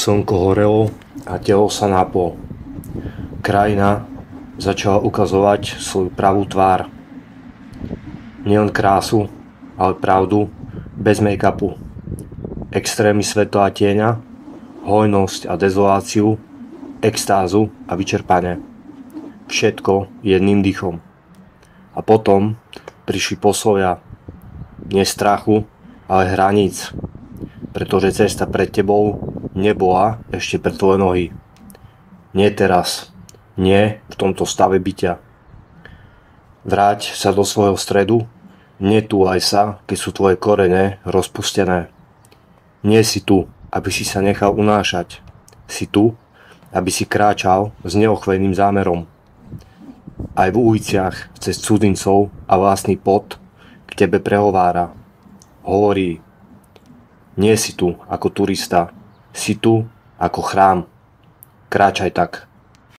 Slnko horelo a telo sa naplo. Krajina začala ukazovať svoju pravú tvár. Nielen krásu, ale pravdu bez make-upu. Extrémy svetla a tieňa, hojnosť a dezoláciu, extázu a vyčerpanie. Všetko jedným dýchom. A potom prišli poslovia nie strachu, ale hraníc. Pretože cesta pred tebou nebola ešte pre tvoje nohy. Nie teraz. Nie v tomto stave bytia. Vráť sa do svojho stredu. Netúlaj sa, keď sú tvoje korene rozpustené. Nie si tu, aby si sa nechal unášať. Si tu, aby si kráčal s neochvejným zámerom. Aj v uliciach cez cudzincov a vlastný pot k tebe prehovára. Hovorí: nie si tu ako turista, si tu ako chrám. Kráčaj tak.